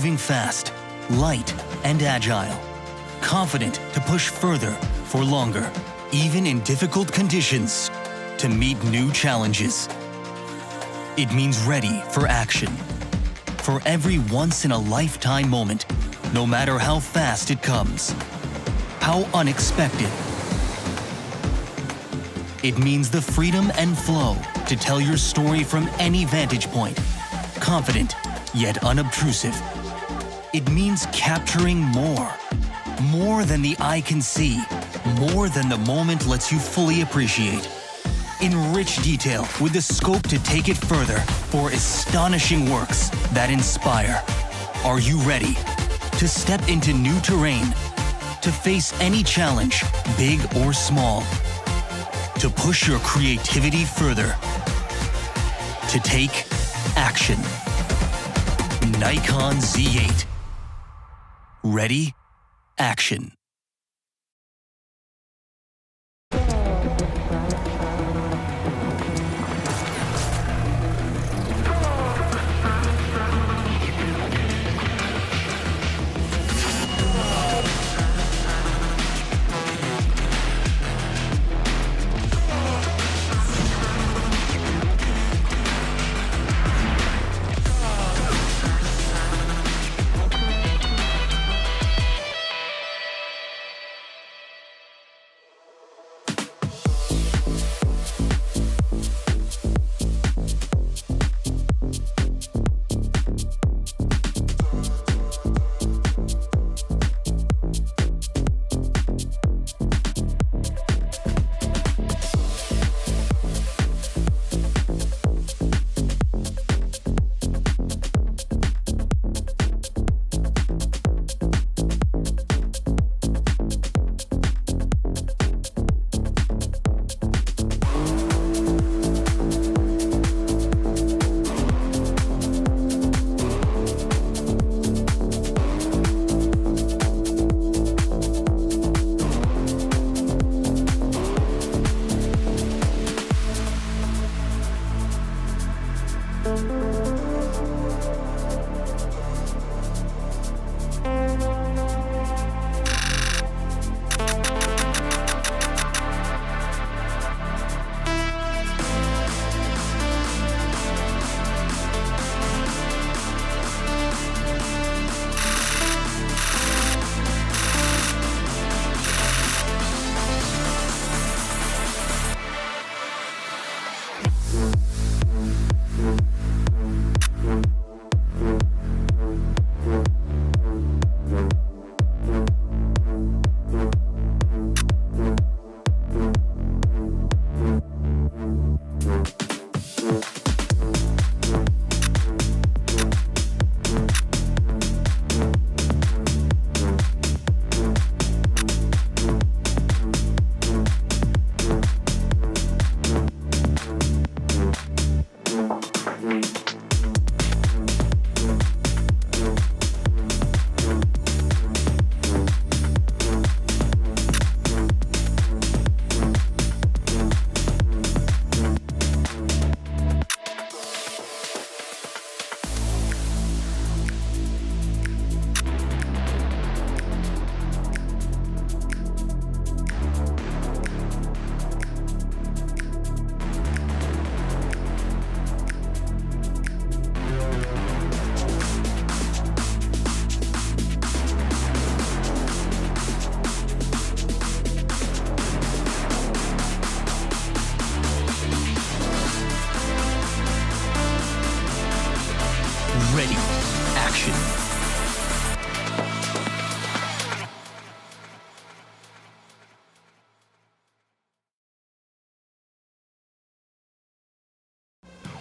moving fast, light, and agile. Confident to push further for longer, even in difficult conditions, to meet new challenges. It means ready for action. For every once-in-a-lifetime moment, no matter how fast it comes, how unexpected. It means the freedom and flow to tell your story from any vantage point, confident yet unobtrusive. It means capturing more than the eye can see, more than the moment lets you fully appreciate. In rich detail with the scope to take it further for astonishing works that inspire. Are you ready to step into new terrain, to face any challenge, big or small, to push your creativity further, to take action? Nikon Z8. Ready? Action. Ready. Action.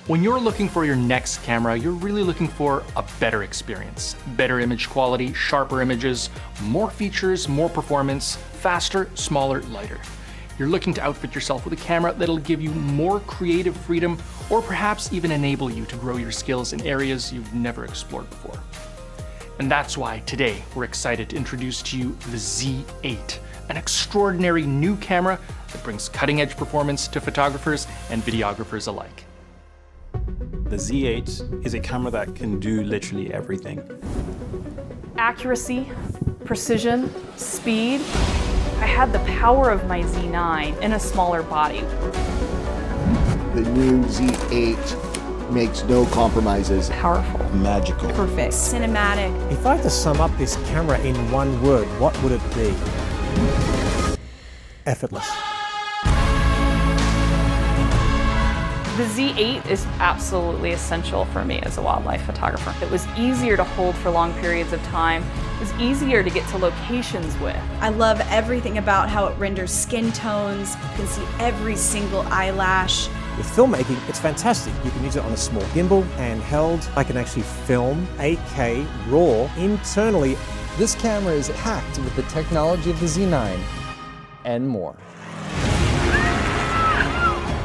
When you're looking for your next camera, you're really looking for a better experience. Better image quality, sharper images, more features, more performance, faster, smaller, lighter. You're looking to outfit yourself with a camera that'll give you more creative freedom, or perhaps even enable you to grow your skills in areas you've never explored before. And that's why today we're excited to introduce to you the Z8, an extraordinary new camera that brings cutting-edge performance to photographers and videographers alike. The Z8 is a camera that can do literally everything. Accuracy, precision, speed. I had the power of my Z9 in a smaller body. The new Z8 makes no compromises. Powerful. Magical. Perfect. Cinematic. If I had to sum up this camera in one word, what would it be? Effortless. The Z8 is absolutely essential for me as a wildlife photographer. It was easier to hold for long periods of time. It was easier to get to locations with. I love everything about how it renders skin tones. You can see every single eyelash. With filmmaking, it's fantastic. You can use it on a small gimbal, handheld. I can actually film 8K RAW internally. This camera is packed with the technology of the Z9 and more.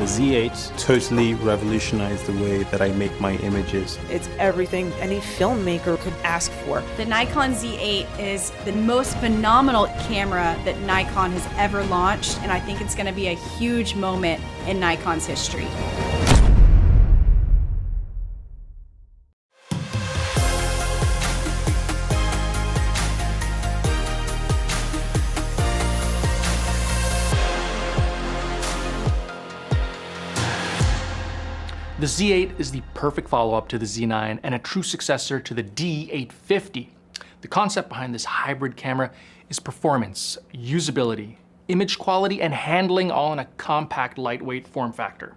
The Z8 totally revolutionized the way that I make my images. It's everything any filmmaker could ask for. The Nikon Z8 is the most phenomenal camera that Nikon has ever launched, and I think it's going to be a huge moment in Nikon's history. The Z8 is the perfect follow-up to the Z9 and a true successor to the D850. The concept behind this hybrid camera is performance, usability, image quality, and handling all in a compact, lightweight form factor.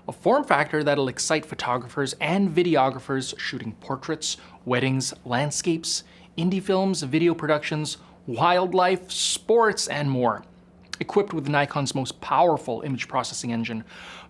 A form factor that'll excite photographers and videographers shooting portraits, weddings, landscapes, indie films, video productions, wildlife, sports, and more. Equipped with Nikon's most powerful image processing engine,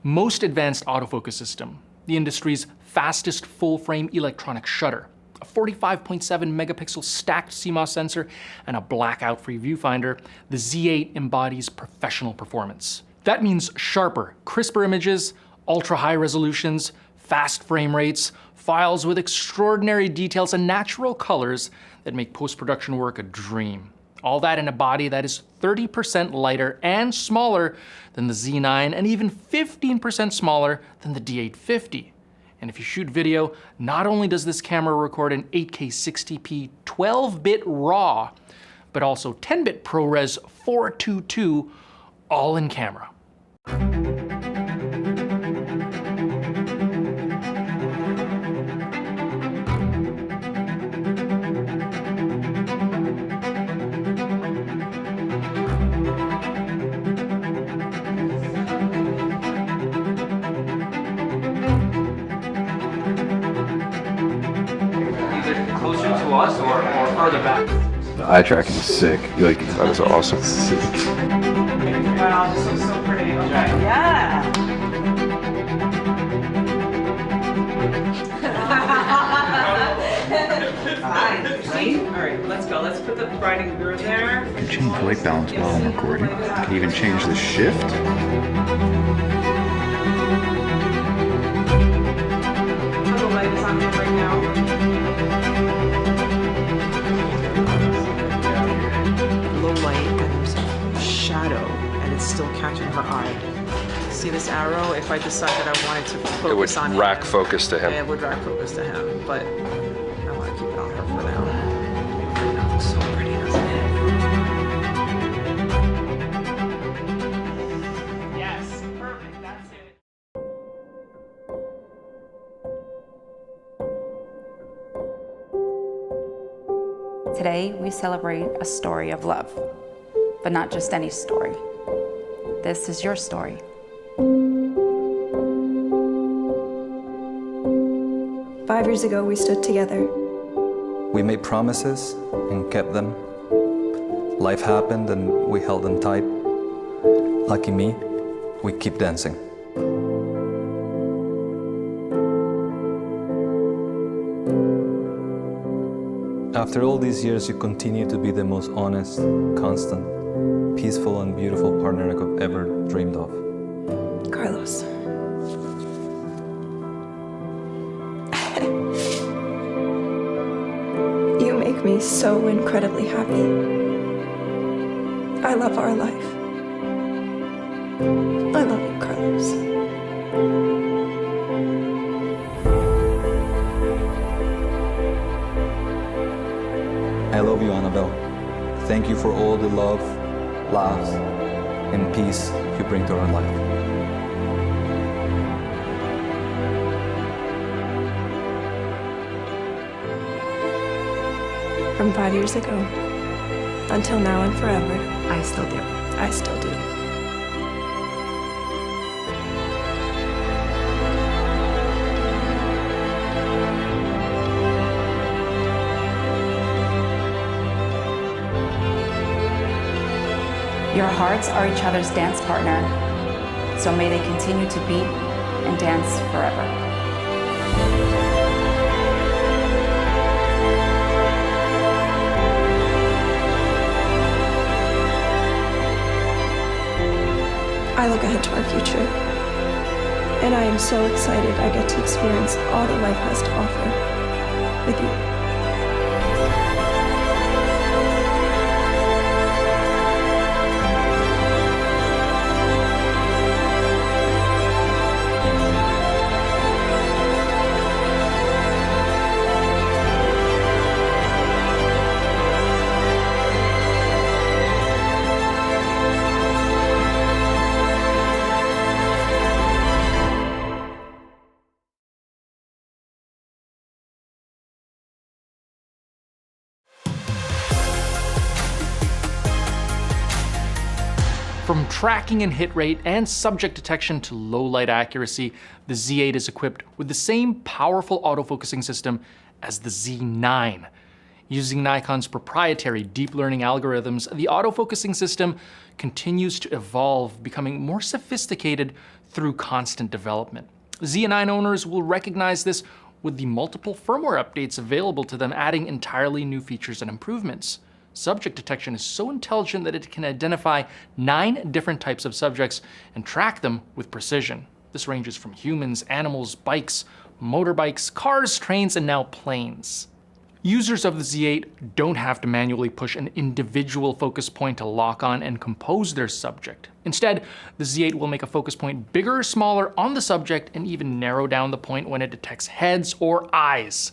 most advanced autofocus system, the industry's fastest full-frame electronic shutter, a 45.7 megapixel stacked CMOS sensor, and a blackout-free viewfinder, the Z8 embodies professional performance. That means sharper, crisper images, ultra-high resolutions, fast frame rates, files with extraordinary details and natural colors that make post-production work a dream. All that in a body that is 30% lighter and smaller than the Z9 and even 15% smaller than the D850. And if you shoot video, not only does this camera record in 8K 60p 12-bit RAW, but also 10-bit ProRes 422 all in camera. Closer to us or further back? The eye tracking is sick. That is awesome. Sick. Wow, this looks so pretty. Okay. Yeah. Fine. All right, let's go. Let's put the bride and groom there. You can change white balance while I'm recording. You can even change the shift. The light is on here right now. Low light and there's a shadow and it's still catching her eye. See this arrow? If I decide that I wanted to focus on him. It would rack focus to him. Yeah, it would rack focus to him, but I want to keep it on her for now. That looks so pretty, doesn't it? Yes, perfect, that's it. Today, we celebrate a story of love, but not just any story. This is your story. 5 years ago, we stood together. We made promises and kept them. Life happened and we held them tight. Lucky me, we keep dancing. After all these years, you continue to be the most honest, constant, peaceful and beautiful partner I could ever dreamed of. Carlos. You make me so incredibly happy. I love our life. I love you, Carlos. I love you, Annabelle. Thank you for all the love, laughs, and peace you bring to our life. From 5 years ago, until now and forever, I still do. I still do. Your hearts are each other's dance partner, so may they continue to beat and dance forever. I look ahead to our future, and I am so excited I get to experience all that life has to offer with you. From tracking and hit rate and subject detection to low light accuracy, the Z8 is equipped with the same powerful autofocusing system as the Z9. Using Nikon's proprietary deep learning algorithms, the autofocusing system continues to evolve, becoming more sophisticated through constant development. Z9 owners will recognize this with the multiple firmware updates available to them, adding entirely new features and improvements. Subject detection is so intelligent that it can identify 9 different types of subjects and track them with precision. This ranges from humans, animals, bikes, motorbikes, cars, trains, and now planes. Users of the Z8 don't have to manually push an individual focus point to lock on and compose their subject. Instead, the Z8 will make a focus point bigger or smaller on the subject and even narrow down the point when it detects heads or eyes.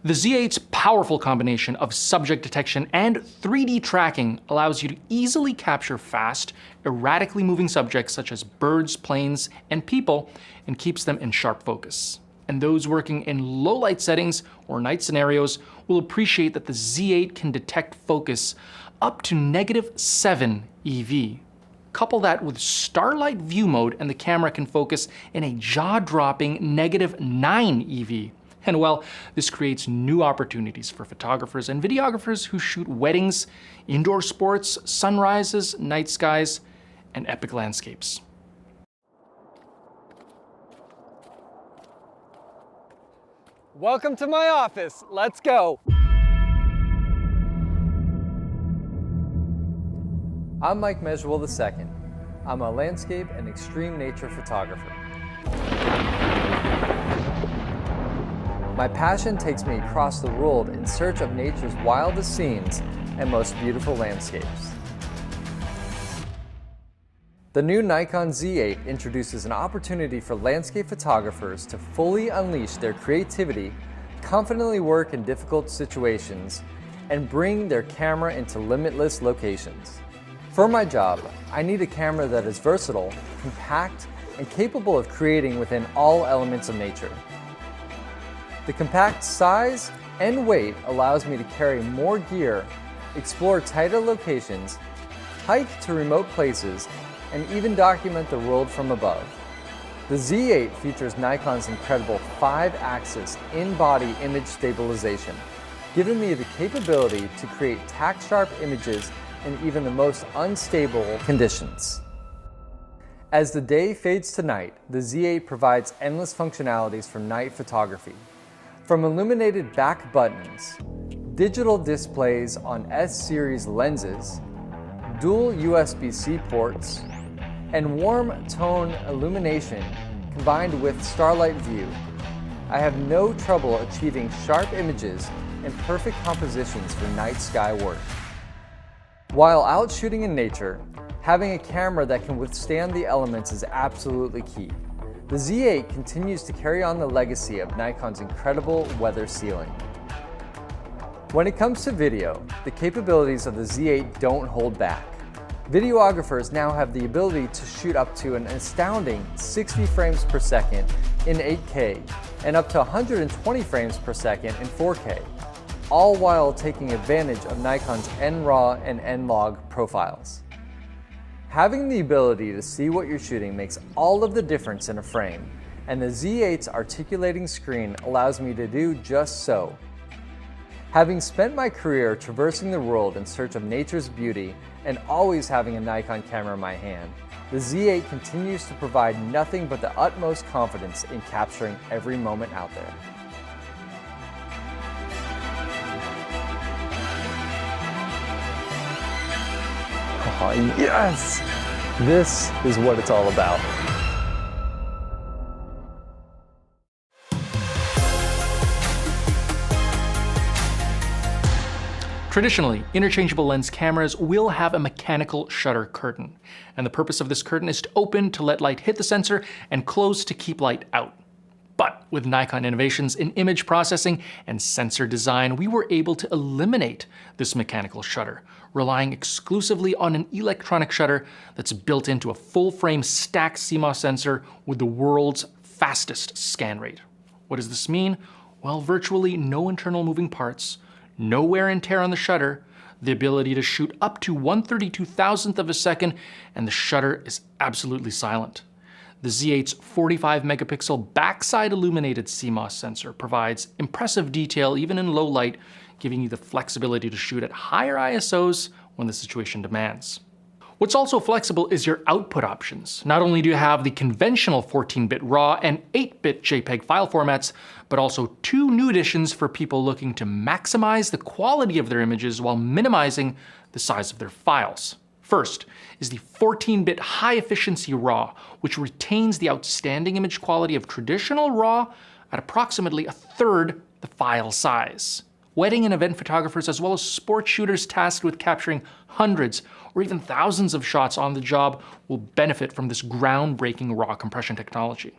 The Z8's powerful combination of subject detection and 3D tracking allows you to easily capture fast, erratically moving subjects such as birds, planes, and people, and keeps them in sharp focus. And those working in low light settings or night scenarios will appreciate that the Z8 can detect focus up to -7 EV. Couple that with starlight view mode and the camera can focus in a jaw-dropping -9 EV. And well, this creates new opportunities for photographers and videographers who shoot weddings, indoor sports, sunrises, night skies, and epic landscapes. Welcome to my office. Let's go. I'm Mike Measurable II. I'm a landscape and extreme nature photographer. My passion takes me across the world in search of nature's wildest scenes and most beautiful landscapes. The new Nikon Z8 introduces an opportunity for landscape photographers to fully unleash their creativity, confidently work in difficult situations, and bring their camera into limitless locations. For my job, I need a camera that is versatile, compact, and capable of creating within all elements of nature. The compact size and weight allows me to carry more gear, explore tighter locations, hike to remote places, and even document the world from above. The Z8 features Nikon's incredible 5-axis in-body image stabilization, giving me the capability to create tack-sharp images in even the most unstable conditions. As the day fades to night, the Z8 provides endless functionalities for night photography. From illuminated back buttons, digital displays on S-series lenses, dual USB-C ports, and warm tone illumination combined with starlight view, I have no trouble achieving sharp images and perfect compositions for night sky work. While out shooting in nature, having a camera that can withstand the elements is absolutely key. The Z8 continues to carry on the legacy of Nikon's incredible weather sealing. When it comes to video, the capabilities of the Z8 don't hold back. Videographers now have the ability to shoot up to an astounding 60 frames per second in 8K and up to 120 frames per second in 4K, all while taking advantage of Nikon's N-RAW and N-Log profiles. Having the ability to see what you're shooting makes all of the difference in a frame, and the Z8's articulating screen allows me to do just so. Having spent my career traversing the world in search of nature's beauty and always having a Nikon camera in my hand, the Z8 continues to provide nothing but the utmost confidence in capturing every moment out there. Oh, yes! This is what it's all about. Traditionally, interchangeable lens cameras will have a mechanical shutter curtain, and the purpose of this curtain is to open to let light hit the sensor and close to keep light out. But with Nikon innovations in image processing and sensor design, we were able to eliminate this mechanical shutter, relying exclusively on an electronic shutter that's built into a full-frame stacked CMOS sensor with the world's fastest scan rate. What does this mean? Well, virtually no internal moving parts, no wear and tear on the shutter, the ability to shoot up to 1/32,000th of a second, and the shutter is absolutely silent. The Z8's 45 megapixel backside illuminated CMOS sensor provides impressive detail even in low light, giving you the flexibility to shoot at higher ISOs when the situation demands. What's also flexible is your output options. Not only do you have the conventional 14-bit RAW and 8-bit JPEG file formats, but also two new additions for people looking to maximize the quality of their images while minimizing the size of their files. First is the 14-bit high-efficiency RAW, which retains the outstanding image quality of traditional RAW at approximately 1/3 the file size. Wedding and event photographers, as well as sports shooters tasked with capturing hundreds or even thousands of shots on the job, will benefit from this groundbreaking RAW compression technology.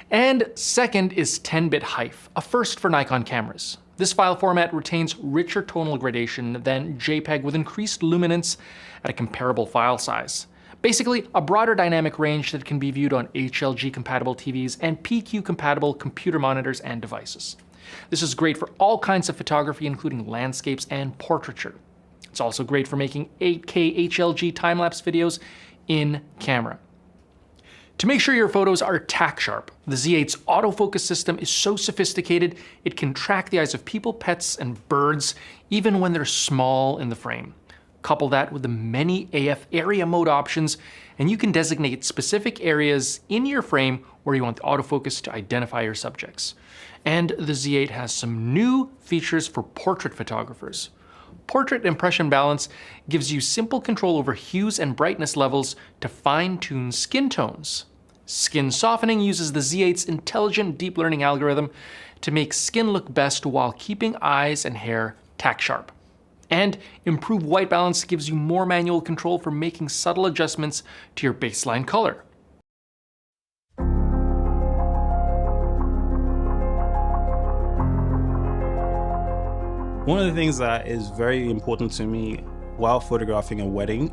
And second is 10-bit HEIF, a first for Nikon cameras. This file format retains richer tonal gradation than JPEG with increased luminance at a comparable file size. Basically, a broader dynamic range that can be viewed on HLG-compatible TVs and PQ-compatible computer monitors and devices. This is great for all kinds of photography, including landscapes and portraiture. It's also great for making 8K HLG time-lapse videos in camera. To make sure your photos are tack sharp, the Z8's autofocus system is so sophisticated it can track the eyes of people, pets, and birds even when they're small in the frame. Couple that with the many AF area mode options, and you can designate specific areas in your frame where you want the autofocus to identify your subjects. And the Z8 has some new features for portrait photographers. Portrait impression balance gives you simple control over hues and brightness levels to fine-tune skin tones. Skin softening uses the Z8's intelligent deep learning algorithm to make skin look best while keeping eyes and hair tack sharp. And improved white balance gives you more manual control for making subtle adjustments to your baseline color. One of the things that is very important to me while photographing a wedding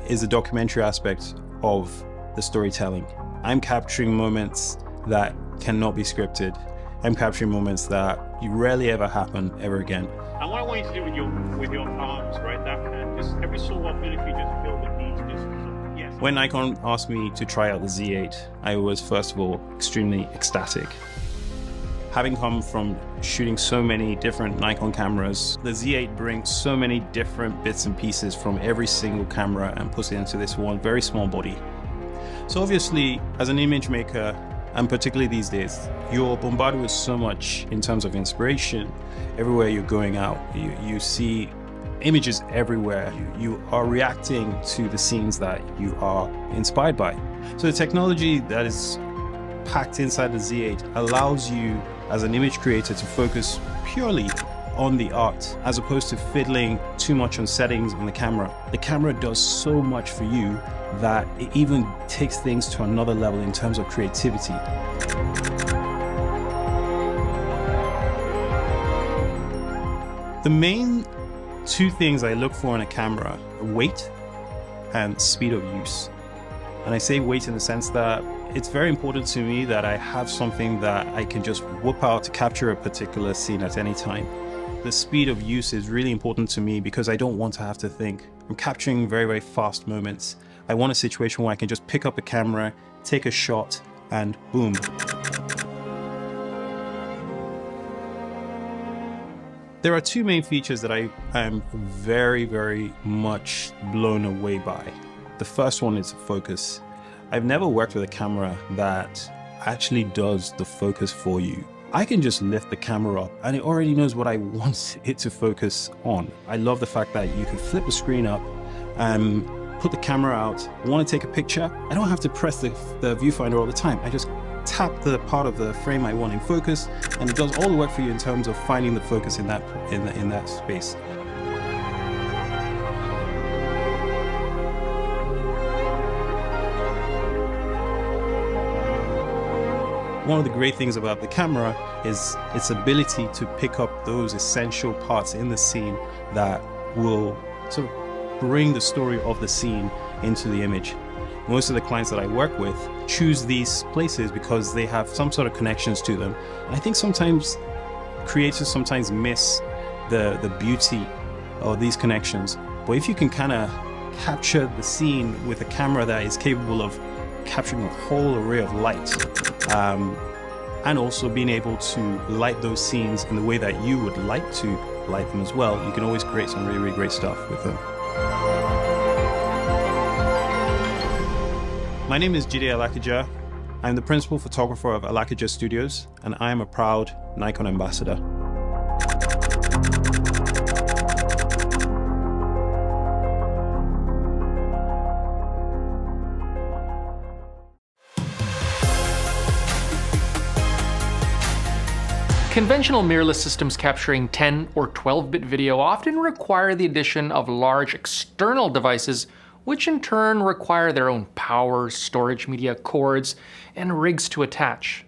is the documentary aspect of the storytelling. I'm capturing moments that cannot be scripted. I'm capturing moments that rarely ever happen ever again. And what I want you to do with your arms, right, that hand, just every so often if you just feel the need to just, yes. When Nikon asked me to try out the Z8, I was first of all extremely ecstatic. Having come from shooting so many different Nikon cameras, the Z8 brings so many different bits and pieces from every single camera and puts it into this one very small body. So obviously, as an image maker, and particularly these days, you're bombarded with so much in terms of inspiration. Everywhere you're going out, you see images everywhere. You are reacting to the scenes that you are inspired by. So the technology that is packed inside the Z8 allows you as an image creator to focus purely on the art as opposed to fiddling too much on settings on the camera. The camera does so much for you that it even takes things to another level in terms of creativity. The main two things I look for in a camera are weight and speed of use. And I say weight in the sense that it's very important to me that I have something that I can just whip out to capture a particular scene at any time. The speed of use is really important to me because I don't want to have to think. I'm capturing very, very fast moments. I want a situation where I can just pick up a camera, take a shot, and boom. There are two main features that I am very, very much blown away by. The first one is focus. I've never worked with a camera that actually does the focus for you. I can just lift the camera up and it already knows what I want it to focus on. I love the fact that you can flip the screen up and put the camera out. I want to take a picture. I don't have to press the viewfinder all the time. I just tap the part of the frame I want in focus, and it does all the work for you in terms of finding the focus in that space. One of the great things about the camera is its ability to pick up those essential parts in the scene that will sort of bring the story of the scene into the image. Most of the clients that I work with choose these places because they have some sort of connections to them. And I think sometimes creators sometimes miss the beauty of these connections. But if you can kind of capture the scene with a camera that is capable of capturing a whole array of light, and also being able to light those scenes in the way that you would like to light them as well, you can always create some really, really great stuff with them. My name is Jide Alakija. I'm the principal photographer of Alakija Studios, and I am a proud Nikon ambassador. Conventional mirrorless systems capturing 10 or 12-bit video often require the addition of large external devices, which in turn require their own power, storage media, cords, and rigs to attach.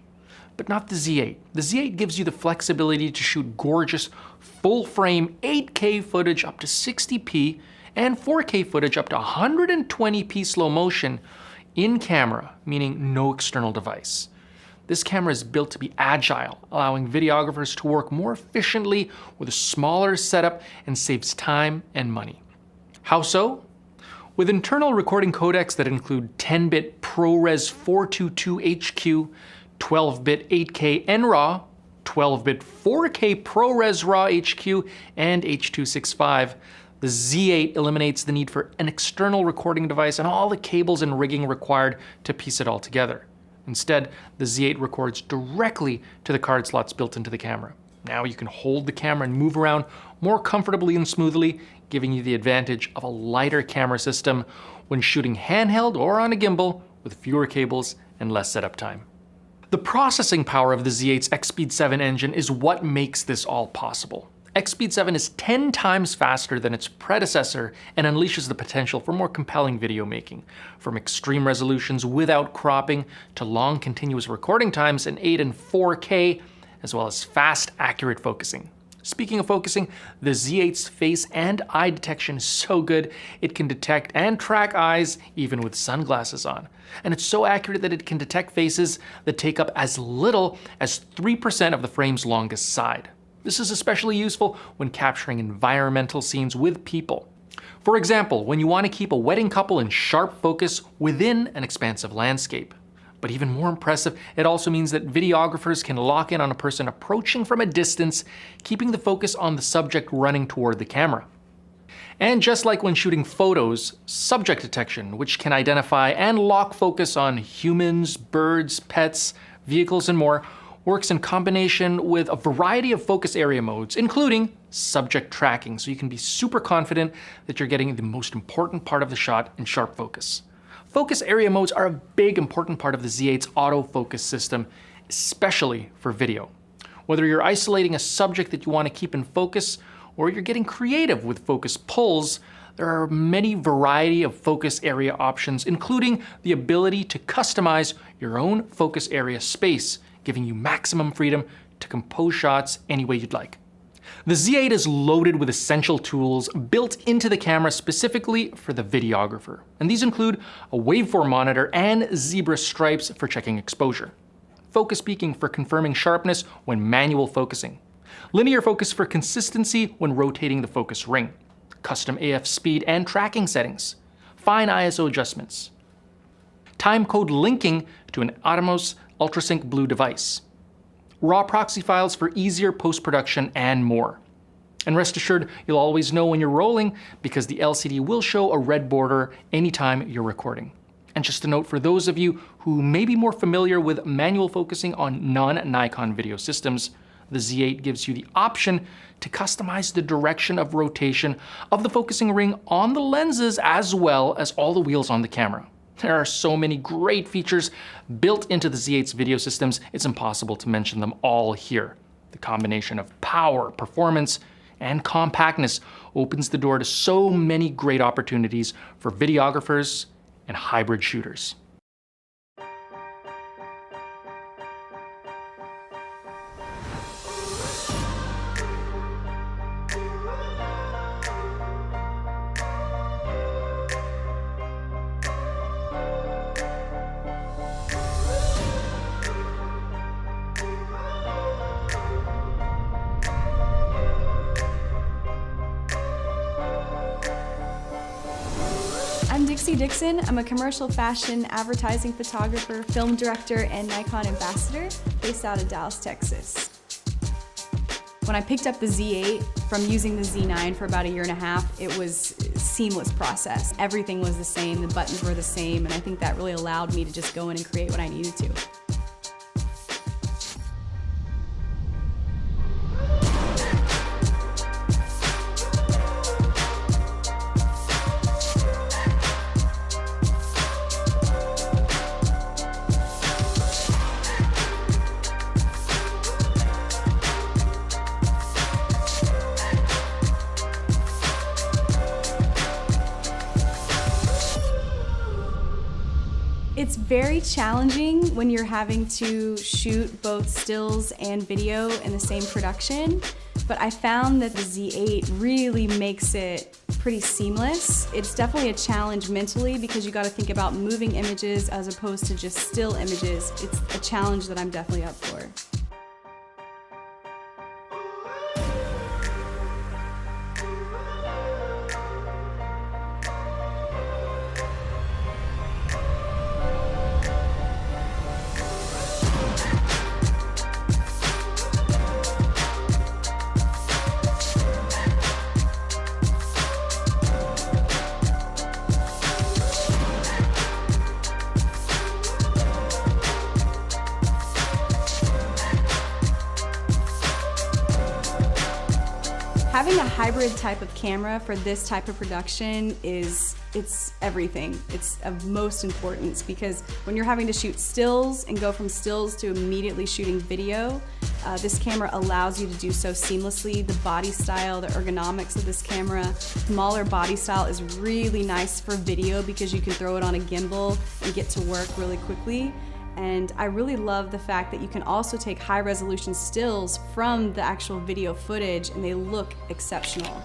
But not the Z8. The Z8 gives you the flexibility to shoot gorgeous, full-frame 8K footage up to 60p and 4K footage up to 120p slow motion in camera, meaning no external device. This camera is built to be agile, allowing videographers to work more efficiently with a smaller setup and saves time and money. How so? With internal recording codecs that include 10-bit ProRes 422HQ, 12-bit 8K NRAW, 12-bit 4K ProRes RAW HQ, and H.265, the Z8 eliminates the need for an external recording device and all the cables and rigging required to piece it all together. Instead, the Z8 records directly to the card slots built into the camera. Now you can hold the camera and move around more comfortably and smoothly, giving you the advantage of a lighter camera system when shooting handheld or on a gimbal with fewer cables and less setup time. The processing power of the Z8's Xpeed 7 engine is what makes this all possible. Xpeed 7 is 10 times faster than its predecessor and unleashes the potential for more compelling video making, from extreme resolutions without cropping to long continuous recording times in 8 and 4K, as well as fast, accurate focusing. Speaking of focusing, the Z8's face and eye detection is so good it can detect and track eyes even with sunglasses on. And it's so accurate that it can detect faces that take up as little as 3% of the frame's longest side. This is especially useful when capturing environmental scenes with people. For example, when you want to keep a wedding couple in sharp focus within an expansive landscape. But even more impressive, it also means that videographers can lock in on a person approaching from a distance, keeping the focus on the subject running toward the camera. And just like when shooting photos, subject detection, which can identify and lock focus on humans, birds, pets, vehicles, and more, works in combination with a variety of focus area modes, including subject tracking, so you can be super confident that you're getting the most important part of the shot in sharp focus. Focus area modes are a big important part of the Z8's autofocus system, especially for video. Whether you're isolating a subject that you want to keep in focus, or you're getting creative with focus pulls, there are many variety of focus area options, including the ability to customize your own focus area space, giving you maximum freedom to compose shots any way you'd like. The Z8 is loaded with essential tools built into the camera specifically for the videographer, and these include a waveform monitor and zebra stripes for checking exposure, focus peaking for confirming sharpness when manual focusing, linear focus for consistency when rotating the focus ring, custom AF speed and tracking settings, fine ISO adjustments, time code linking to an Atomos UltraSync Blue device, raw proxy files for easier post-production, and more. And rest assured, you'll always know when you're rolling because the LCD will show a red border anytime you're recording. And just a note for those of you who may be more familiar with manual focusing on non-Nikon video systems, the Z8 gives you the option to customize the direction of rotation of the focusing ring on the lenses as well as all the wheels on the camera. There are so many great features built into the Z8's video systems, it's impossible to mention them all here. The combination of power, performance, and compactness opens the door to so many great opportunities for videographers and hybrid shooters. I'm Dixie Dixon. I'm a commercial fashion advertising photographer, film director, and Nikon ambassador based out of Dallas, Texas. When I picked up the Z8 from using the Z9 for about a year and a half, it was a seamless process. Everything was the same, the buttons were the same, and I think that really allowed me to just go in and create what I needed to. It's very challenging when you're having to shoot both stills and video in the same production, but I found that the Z8 really makes it pretty seamless. It's definitely a challenge mentally because you got to think about moving images as opposed to just still images. It's a challenge that I'm definitely up for. Having a hybrid type of camera for this type of production it's everything. It's of most importance because when you're having to shoot stills and go from stills to immediately shooting video, this camera allows you to do so seamlessly. The body style, the ergonomics of this camera, smaller body style is really nice for video because you can throw it on a gimbal and get to work really quickly. And I really love the fact that you can also take high resolution stills from the actual video footage and they look exceptional.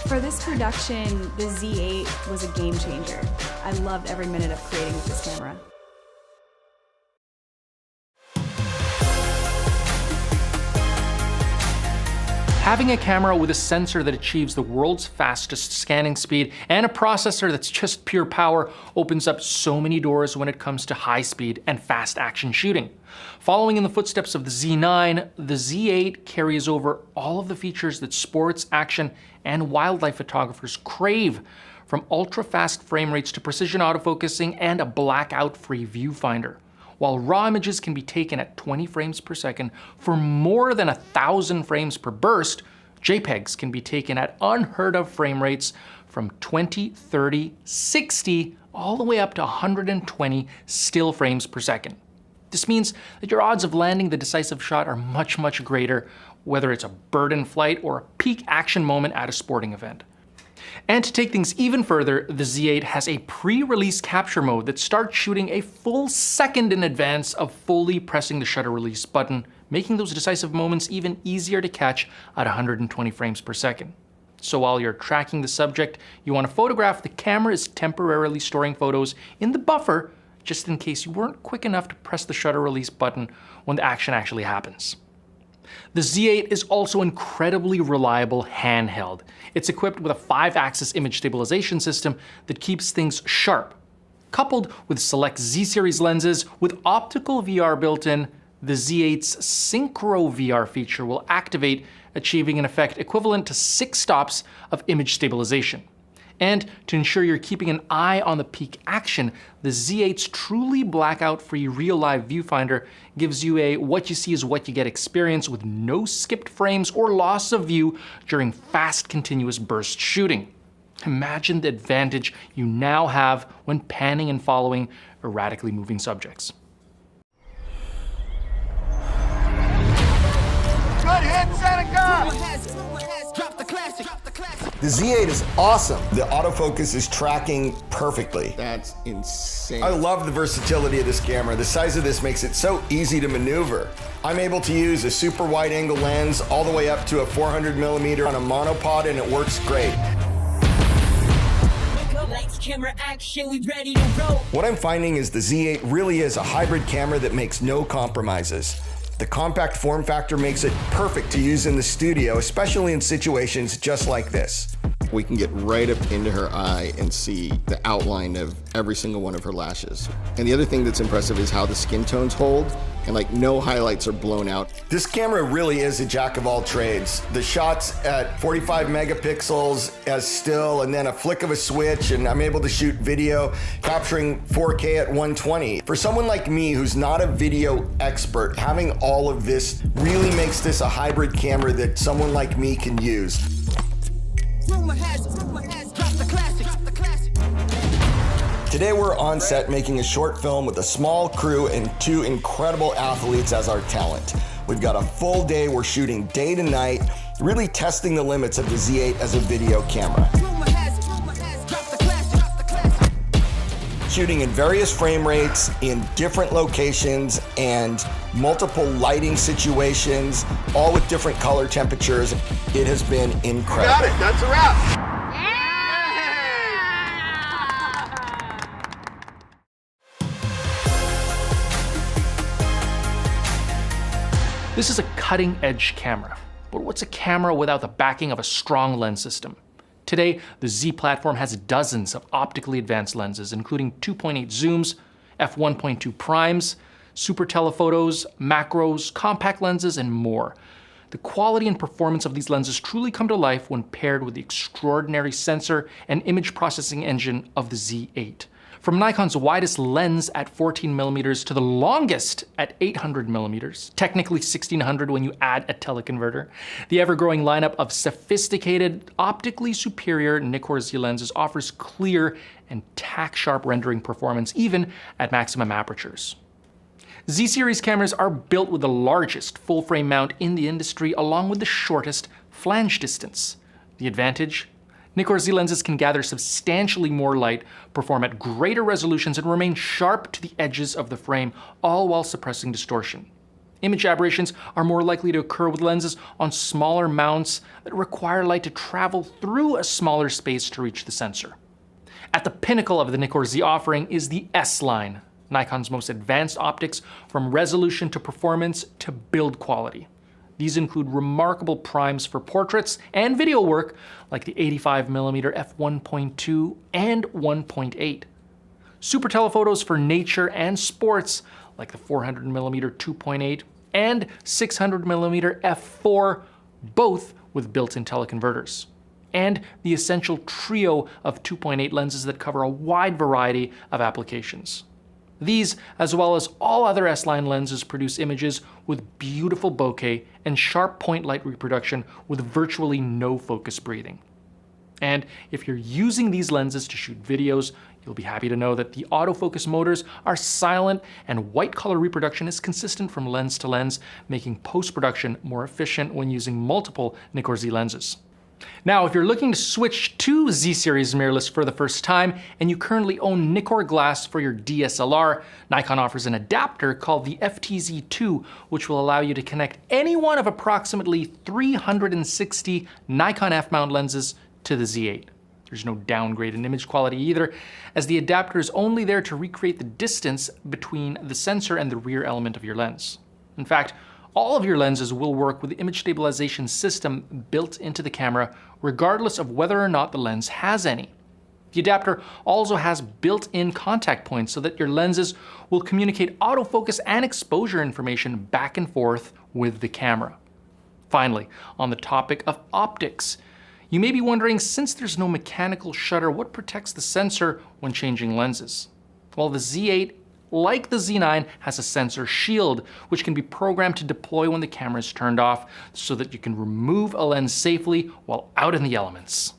For this production, the Z8 was a game changer. I loved every minute of creating with this camera. Having a camera with a sensor that achieves the world's fastest scanning speed and a processor that's just pure power opens up so many doors when it comes to high speed and fast action shooting. Following in the footsteps of the Z9, the Z8 carries over all of the features that sports, action, and wildlife photographers crave, from ultra-fast frame rates to precision autofocusing and a blackout-free viewfinder. While raw images can be taken at 20 frames per second for more than 1,000 frames per burst, JPEGs can be taken at unheard of frame rates from 20, 30, 60, all the way up to 120 still frames per second. This means that your odds of landing the decisive shot are much, much greater, whether it's a bird in flight or a peak action moment at a sporting event. And to take things even further, the Z8 has a pre-release capture mode that starts shooting a full second in advance of fully pressing the shutter release button, making those decisive moments even easier to catch at 120 frames per second. So while you're tracking the subject you want to photograph, the camera is temporarily storing photos in the buffer just in case you weren't quick enough to press the shutter release button when the action actually happens. The Z8 is also incredibly reliable handheld. It's equipped with a 5-axis image stabilization system that keeps things sharp. Coupled with select Z-series lenses with optical VR built in, the Z8's Synchro VR feature will activate, achieving an effect equivalent to 6 stops of image stabilization. And to ensure you're keeping an eye on the peak action, the Z8's truly blackout-free real-life viewfinder gives you a what you see is what you get experience with no skipped frames or loss of view during fast, continuous burst shooting. Imagine the advantage you now have when panning and following erratically moving subjects. Good hit, Seneca! The Z8 is awesome. The autofocus is tracking perfectly. That's insane. I love the versatility of this camera. The size of this makes it so easy to maneuver. I'm able to use a super wide angle lens all the way up to a 400mm on a monopod, and it works great. What I'm finding is the Z8 really is a hybrid camera that makes no compromises. The compact form factor makes it perfect to use in the studio, especially in situations just like this. We can get right up into her eye and see the outline of every single one of her lashes. And the other thing that's impressive is how the skin tones hold, and like no highlights are blown out. This camera really is a jack of all trades. The shots at 45 megapixels as still, and then a flick of a switch, and I'm able to shoot video capturing 4K at 120. For someone like me who's not a video expert, having all of this really makes this a hybrid camera that someone like me can use. Today we're on set making a short film with a small crew and 2 incredible athletes as our talent. We've got a full day, we're shooting day to night, really testing the limits of the Z8 as a video camera. Shooting in various frame rates, in different locations, and multiple lighting situations, all with different color temperatures. It has been incredible. Got it, that's a wrap. This is a cutting-edge camera, but what's a camera without the backing of a strong lens system? Today, the Z platform has dozens of optically advanced lenses, including 2.8 zooms, f1.2 primes, super telephotos, macros, compact lenses, and more. The quality and performance of these lenses truly come to life when paired with the extraordinary sensor and image processing engine of the Z8. From Nikon's widest lens at 14mm to the longest at 800mm, technically 1600 when you add a teleconverter, the ever-growing lineup of sophisticated, optically superior Nikkor Z lenses offers clear and tack-sharp rendering performance even at maximum apertures. Z-series cameras are built with the largest full-frame mount in the industry along with the shortest flange distance. The advantage? Nikkor Z lenses can gather substantially more light, perform at greater resolutions, and remain sharp to the edges of the frame, all while suppressing distortion. Image aberrations are more likely to occur with lenses on smaller mounts that require light to travel through a smaller space to reach the sensor. At the pinnacle of the Nikkor Z offering is the S-line, Nikon's most advanced optics from resolution to performance to build quality. These include remarkable primes for portraits and video work, like the 85mm f1.2 and 1.8. Super telephotos for nature and sports, like the 400mm 2.8 and 600mm f4, both with built-in teleconverters. And the essential trio of 2.8 lenses that cover a wide variety of applications. These, as well as all other S-line lenses, produce images with beautiful bokeh and sharp point light reproduction with virtually no focus breathing. And if you're using these lenses to shoot videos, you'll be happy to know that the autofocus motors are silent and white color reproduction is consistent from lens to lens, making post-production more efficient when using multiple Nikkor Z lenses. Now, if you're looking to switch to Z-series mirrorless for the first time and you currently own Nikkor glass for your DSLR, Nikon offers an adapter called the FTZ2, which will allow you to connect any one of approximately 360 Nikon f-mount lenses to the Z8. There's no downgrade in image quality either, as the adapter is only there to recreate the distance between the sensor and the rear element of your lens. In fact, all of your lenses will work with the image stabilization system built into the camera, regardless of whether or not the lens has any. The adapter also has built-in contact points so that your lenses will communicate autofocus and exposure information back and forth with the camera. Finally, on the topic of optics, you may be wondering, since there's no mechanical shutter, what protects the sensor when changing lenses? Well, the Z8, like the Z9, has a sensor shield, which can be programmed to deploy when the camera is turned off so that you can remove a lens safely while out in the elements.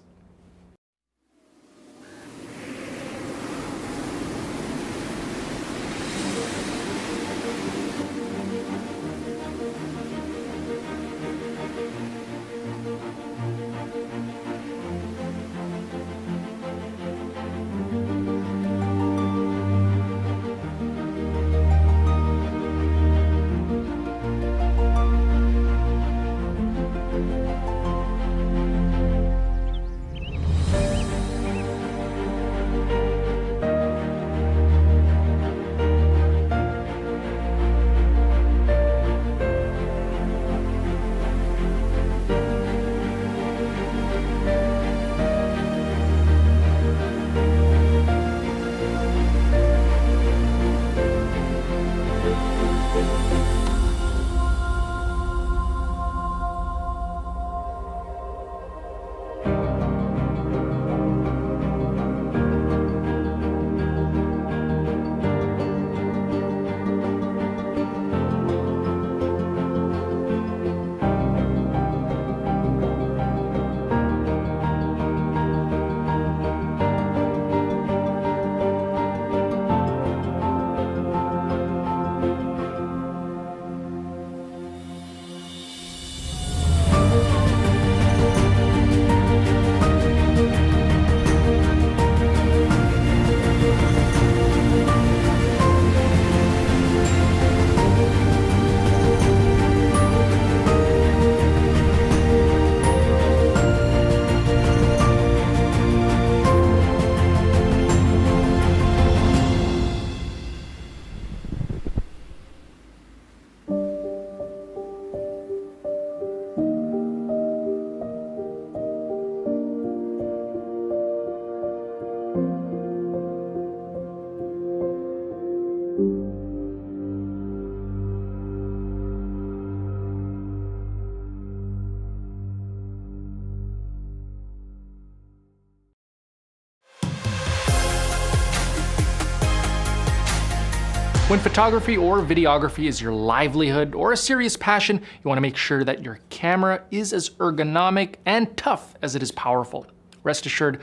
When photography or videography is your livelihood or a serious passion, you want to make sure that your camera is as ergonomic and tough as it is powerful. Rest assured,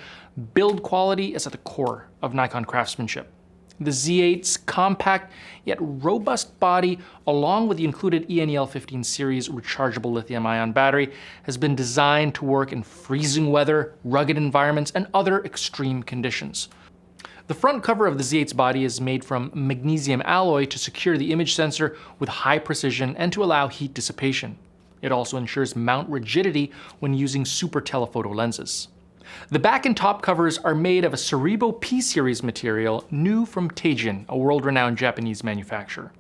build quality is at the core of Nikon craftsmanship. The Z8's compact yet robust body, along with the included ENEL15 series rechargeable lithium-ion battery, has been designed to work in freezing weather, rugged environments, and other extreme conditions. The front cover of the Z8's body is made from magnesium alloy to secure the image sensor with high precision and to allow heat dissipation. It also ensures mount rigidity when using super telephoto lenses. The back and top covers are made of a Cerebo P-series material new from Teijin, a world-renowned Japanese manufacturer.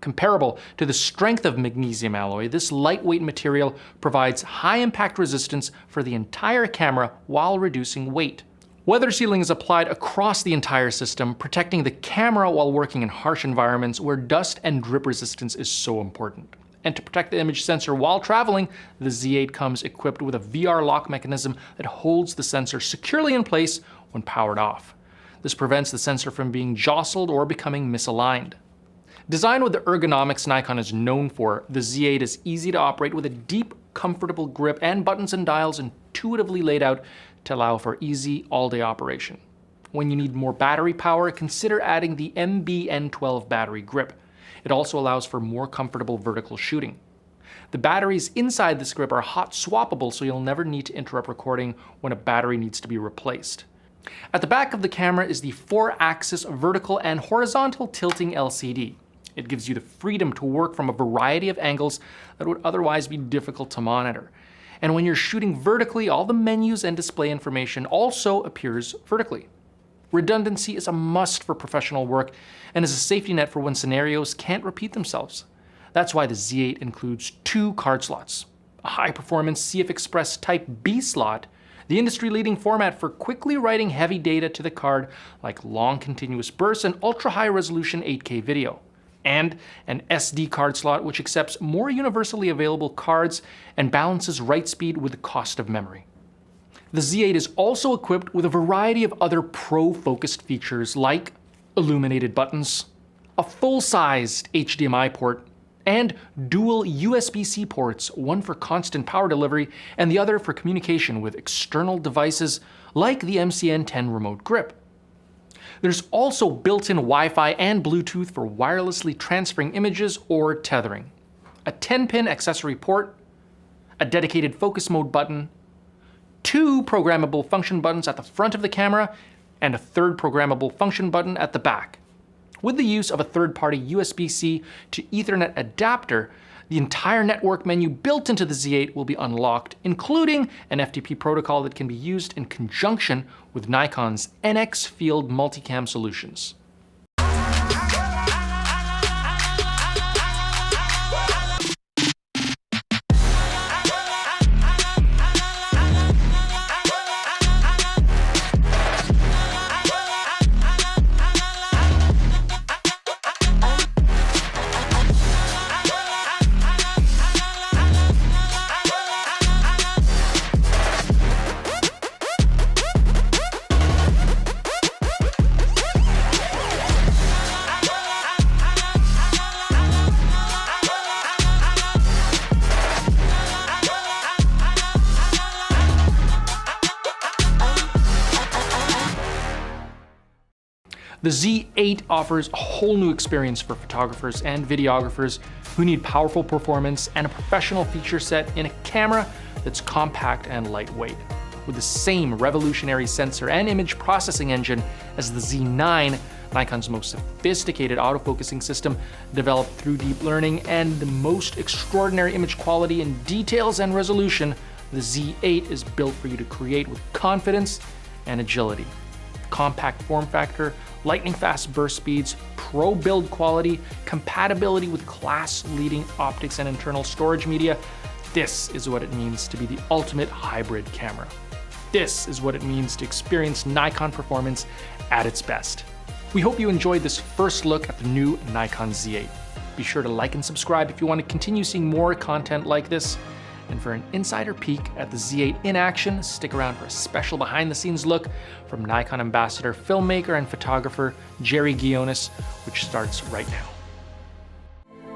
Comparable to the strength of magnesium alloy, this lightweight material provides high impact resistance for the entire camera while reducing weight. Weather sealing is applied across the entire system, protecting the camera while working in harsh environments where dust and drip resistance is so important. And to protect the image sensor while traveling, the Z8 comes equipped with a VR lock mechanism that holds the sensor securely in place when powered off. This prevents the sensor from being jostled or becoming misaligned. Designed with the ergonomics Nikon is known for, the Z8 is easy to operate with a deep, comfortable grip and buttons and dials intuitively laid out to allow for easy all-day operation. When you need more battery power, consider adding the MB-N12 battery grip. It also allows for more comfortable vertical shooting. The batteries inside this grip are hot swappable, so you'll never need to interrupt recording when a battery needs to be replaced. At the back of the camera is the 4-axis vertical and horizontal tilting LCD. It gives you the freedom to work from a variety of angles that would otherwise be difficult to monitor. And when you're shooting vertically, all the menus and display information also appears vertically. Redundancy is a must for professional work and is a safety net for when scenarios can't repeat themselves. That's why the Z8 includes 2 card slots, a high-performance CF Express Type B slot, the industry-leading format for quickly writing heavy data to the card like long continuous bursts and ultra-high-resolution 8K video, and an SD card slot which accepts more universally available cards and balances write speed with the cost of memory. The Z8 is also equipped with a variety of other pro-focused features like illuminated buttons, a full-sized HDMI port, and dual USB-C ports, one for constant power delivery and the other for communication with external devices like the MCN10 remote grip. There's also built-in Wi-Fi and Bluetooth for wirelessly transferring images or tethering, a 10-pin accessory port, a dedicated focus mode button, 2 programmable function buttons at the front of the camera, and a 3rd programmable function button at the back. With the use of a third-party USB-C to Ethernet adapter, the entire network menu built into the Z8 will be unlocked, including an FTP protocol that can be used in conjunction with Nikon's NX Field multicam solutions. The Z8 offers a whole new experience for photographers and videographers who need powerful performance and a professional feature set in a camera that's compact and lightweight. With the same revolutionary sensor and image processing engine as the Z9, Nikon's most sophisticated autofocusing system developed through deep learning, and the most extraordinary image quality in details and resolution, the Z8 is built for you to create with confidence and agility. Compact form factor, lightning-fast burst speeds, pro build quality, compatibility with class-leading optics and internal storage media. This is what it means to be the ultimate hybrid camera. This is what it means to experience Nikon performance at its best. We hope you enjoyed this first look at the new Nikon Z8. Be sure to like and subscribe if you want to continue seeing more content like this. And for an insider peek at the Z8 in action, stick around for a special behind-the-scenes look from Nikon ambassador, filmmaker, and photographer Jerry Guionis, which starts right now.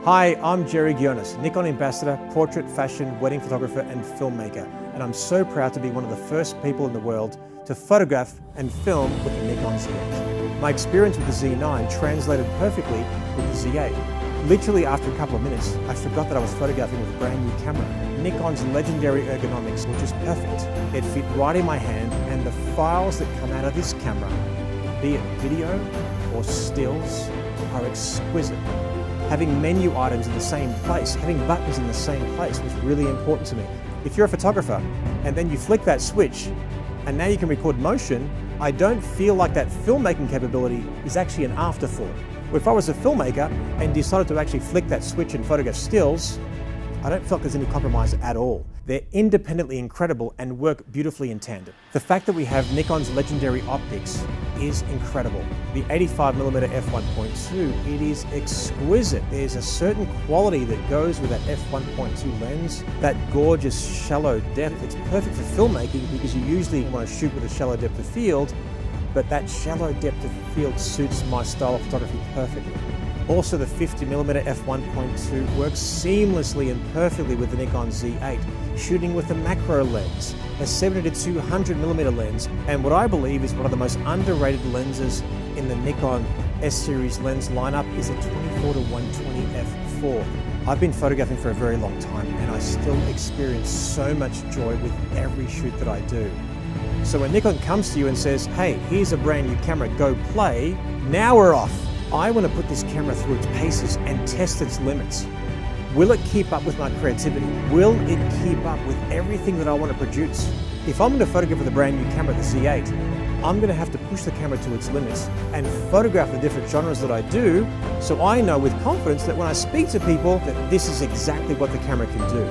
Hi, I'm Jerry Guionis, Nikon ambassador, portrait, fashion, wedding photographer, and filmmaker. And I'm so proud to be one of the first people in the world to photograph and film with the Nikon Z8. My experience with the Z9 translated perfectly with the Z8. Literally after a couple of minutes, I forgot that I was photographing with a brand new camera. Nikon's legendary Ergonomics, which is perfect. It fit right in my hand, and the files that come out of this camera, be it video or stills, are exquisite. Having menu items in the same place, having buttons in the same place was really important to me. If you're a photographer and then you flick that switch and now you can record motion, I don't feel like that filmmaking capability is actually an afterthought. If I was a filmmaker and decided to actually flick that switch and photograph stills, I don't feel like there's any compromise at all. They're independently incredible and work beautifully in tandem. The fact that we have Nikon's legendary optics is incredible. The 85mm f1.2, it is exquisite. There's a certain quality that goes with that f1.2 lens, that gorgeous shallow depth. It's perfect for filmmaking because you usually want to shoot with a shallow depth of field, but that shallow depth of field suits my style of photography perfectly. Also, the 50mm f1.2 works seamlessly and perfectly with the Nikon Z8, shooting with a macro lens, a 70-200mm lens, and what I believe is one of the most underrated lenses in the Nikon S-series lens lineup is a 24-120 f4. I've been photographing for a very long time and I still experience so much joy with every shoot that I do. So when Nikon comes to you and says, hey, here's a brand new camera, go play, now we're off. I want to put this camera through its paces and test its limits. Will it keep up with my creativity? Will it keep up with everything that I want to produce? If I'm going to photograph with a brand new camera, the Z8, I'm going to have to push the camera to its limits and photograph the different genres that I do, so I know with confidence that when I speak to people that this is exactly what the camera can do.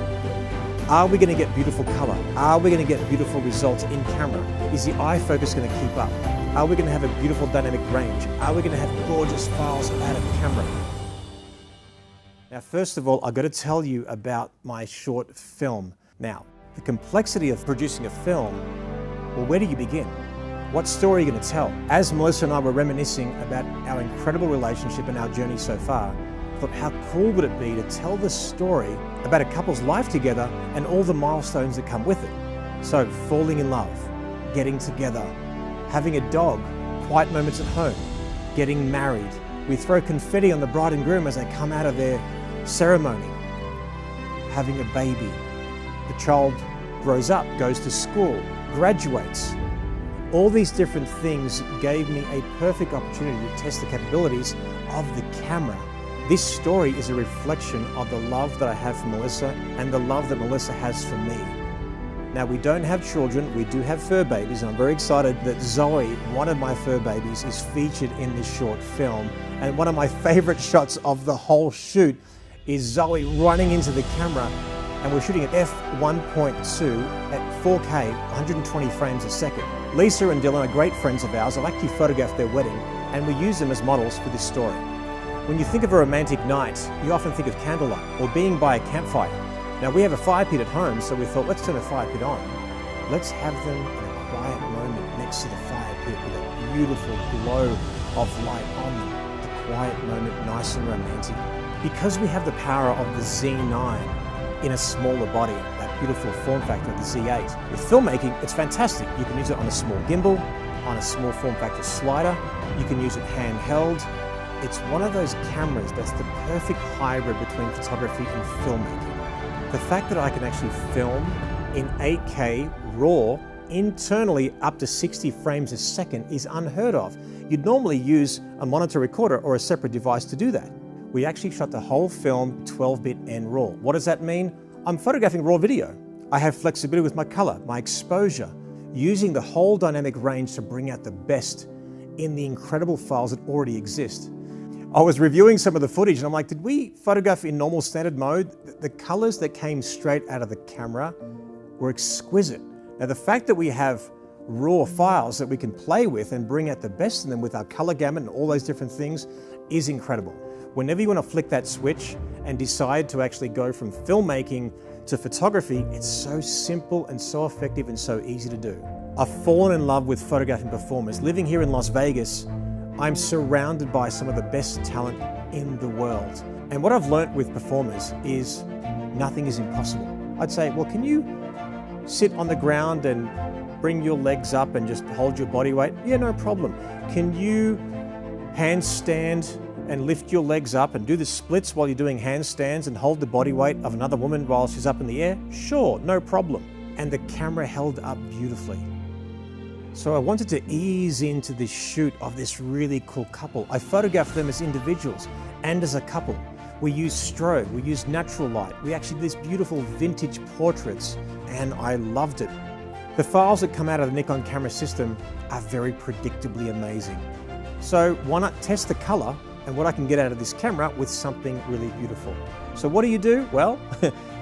Are we going to get beautiful color? Are we going to get beautiful results in camera? Is the eye focus going to keep up? Are we going to have a beautiful dynamic range? Are we going to have gorgeous files out of camera? Now, first of all, I've got to tell you about my short film. Now, the complexity of producing a film, well, where do you begin? What story are you going to tell? As Melissa and I were reminiscing about our incredible relationship and our journey so far, I thought how cool would it be to tell the story about a couple's life together and all the milestones that come with it. So, falling in love, getting together, having a dog, quiet moments at home, getting married. We throw confetti on the bride and groom as they come out of their ceremony. Having a baby. The child grows up, goes to school, graduates. All these different things gave me a perfect opportunity to test the capabilities of the camera. This story is a reflection of the love that I have for Melissa and the love that Melissa has for me. Now, we don't have children, we do have fur babies, and I'm very excited that Zoe, one of my fur babies, is featured in this short film. And one of my favorite shots of the whole shoot is Zoe running into the camera, and we're shooting at f1.2 at 4K, 120 frames a second. Lisa and Dylan are great friends of ours. I actually photographed their wedding, and we use them as models for this story. When you think of a romantic night, you often think of candlelight or being by a campfire. Now, we have a fire pit at home, so we thought, let's turn the fire pit on. Let's have them in a quiet moment next to the fire pit with a beautiful glow of light on them. A quiet moment, nice and romantic. Because we have the power of the Z9 in a smaller body, that beautiful form factor of the Z8. With filmmaking, it's fantastic. You can use it on a small gimbal, on a small form factor slider. You can use it handheld. It's one of those cameras that's the perfect hybrid between photography and filmmaking. The fact that I can actually film in 8K RAW internally up to 60 frames a second is unheard of. You'd normally use a monitor recorder or a separate device to do that. We actually shot the whole film 12-bit and RAW. What does that mean? I'm photographing raw video. I have flexibility with my color, my exposure, using the whole dynamic range to bring out the best in the incredible files that already exist. I was reviewing some of the footage and I'm like, did we photograph in normal standard mode? The colors that came straight out of the camera were exquisite. Now, the fact that we have raw files that we can play with and bring out the best in them with our color gamut and all those different things is incredible. Whenever you want to flick that switch and decide to actually go from filmmaking to photography, it's so simple and so effective and so easy to do. I've fallen in love with photographing performers. Living here in Las Vegas, I'm surrounded by some of the best talent in the world. And what I've learnt with performers is nothing is impossible. I'd say, well, can you sit on the ground and bring your legs up and just hold your body weight? Yeah, no problem. Can you handstand and lift your legs up and do the splits while you're doing handstands and hold the body weight of another woman while she's up in the air? Sure, no problem. And the camera held up beautifully. So I wanted to ease into this shoot of this really cool couple. I photographed them as individuals and as a couple. We used strobe, we used natural light. We actually did these beautiful vintage portraits, and I loved it. The files that come out of the Nikon camera system are very predictably amazing. So why not test the color and what I can get out of this camera with something really beautiful? So what do? Well,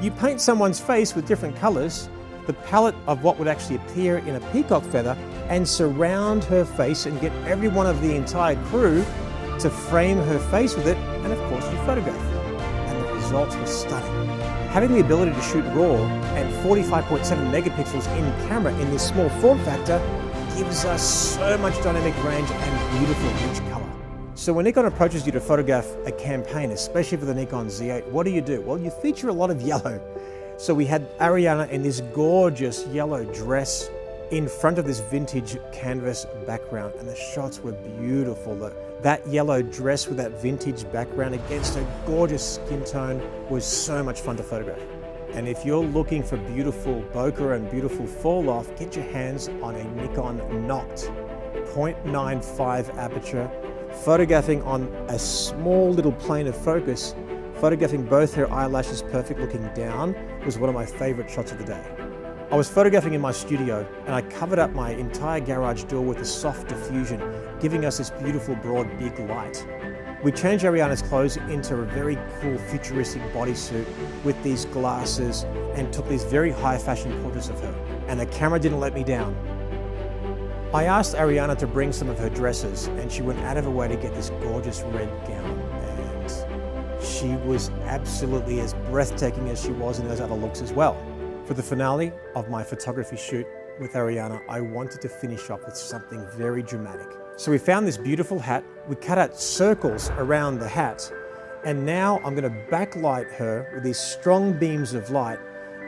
you paint someone's face with different colors, the palette of what would actually appear in a peacock feather, and surround her face and get every one of the entire crew to frame her face with it, and of course you photograph. And the results were stunning. Having the ability to shoot RAW and 45.7 megapixels in camera in this small form factor gives us so much dynamic range and beautiful rich color. So when Nikon approaches you to photograph a campaign, especially for the Nikon Z8, what do? Well, you feature a lot of yellow. So we had Ariana in this gorgeous yellow dress in front of this vintage canvas background, and the shots were beautiful. That yellow dress with that vintage background against her gorgeous skin tone was so much fun to photograph. And if you're looking for beautiful bokeh and beautiful fall off, get your hands on a Nikon Noct 0.95 aperture. Photographing on a small little plane of focus, photographing both her eyelashes perfect looking down was one of my favorite shots of the day. I was photographing in my studio and I covered up my entire garage door with a soft diffusion, giving us this beautiful broad big light. We changed Ariana's clothes into a very cool futuristic bodysuit with these glasses and took these very high fashion portraits of her. And the camera didn't let me down. I asked Ariana to bring some of her dresses and she went out of her way to get this gorgeous red gown, and she was absolutely as breathtaking as she was in those other looks as well. For the finale of my photography shoot with Ariana, I wanted to finish off with something very dramatic. So we found this beautiful hat, we cut out circles around the hat, and now I'm going to backlight her with these strong beams of light,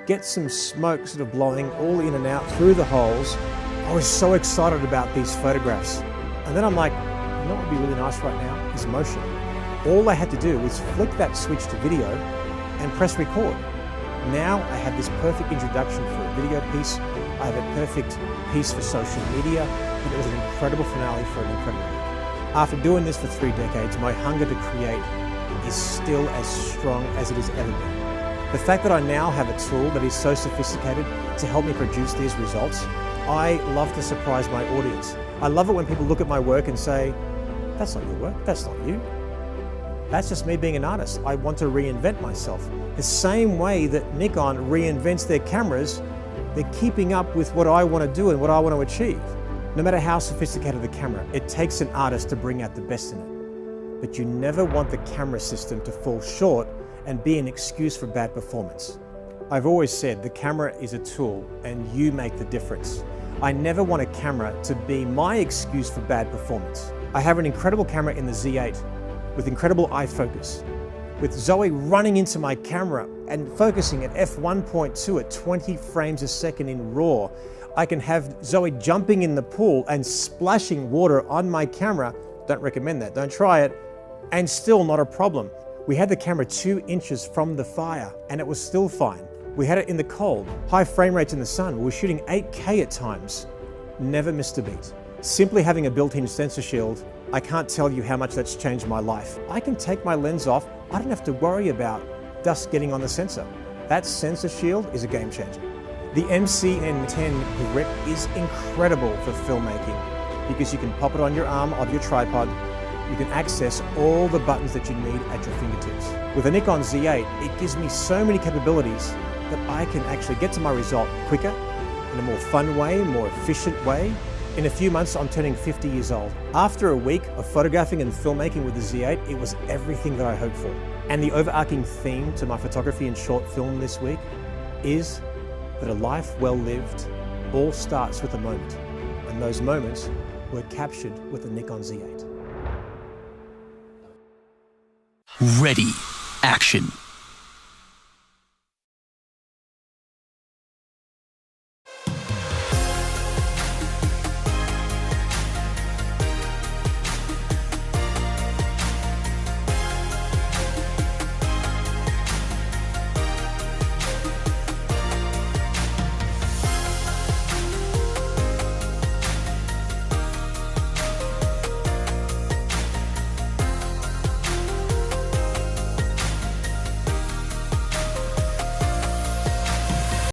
get some smoke sort of blowing all in and out through the holes. I was so excited about these photographs. And then I'm like, you know what would be really nice right now is motion. All I had to do was flick that switch to video and press record. Now I have this perfect introduction for a video piece. I have a perfect piece for social media, and it was an incredible finale for an incredible week. After doing this for 3 decades, my hunger to create is still as strong as it has ever been. The fact that I now have a tool that is so sophisticated to help me produce these results, I love to surprise my audience. I love it when people look at my work and say, that's not your work, that's not you. That's just me being an artist. I want to reinvent myself. The same way that Nikon reinvents their cameras, they're keeping up with what I want to do and what I want to achieve. No matter how sophisticated the camera, it takes an artist to bring out the best in it. But you never want the camera system to fall short and be an excuse for bad performance. I've always said the camera is a tool and you make the difference. I never want a camera to be my excuse for bad performance. I have an incredible camera in the Z8 with incredible eye focus, with Zoe running into my camera and focusing at f1.2 at 20 frames a second in RAW. I can have Zoe jumping in the pool and splashing water on my camera. Don't recommend that, don't try it, and still not a problem. We had the camera 2 inches from the fire and it was still fine. We had it in the cold, high frame rates in the sun. We were shooting 8K at times. Never missed a beat. Simply having a built-in sensor shield, I can't tell you how much that's changed my life. I can take my lens off. I don't have to worry about dust getting on the sensor. That sensor shield is a game changer. The MCN10 grip is incredible for filmmaking because you can pop it on your arm of your tripod. You can access all the buttons that you need at your fingertips. With a Nikon Z8, it gives me so many capabilities that I can actually get to my result quicker, in a more fun way, more efficient way. In a few months, I'm turning 50 years old. After a week of photographing and filmmaking with the Z8, it was everything that I hoped for. And the overarching theme to my photography and short film this week is that a life well lived all starts with a moment. And those moments were captured with the Nikon Z8. Ready, action.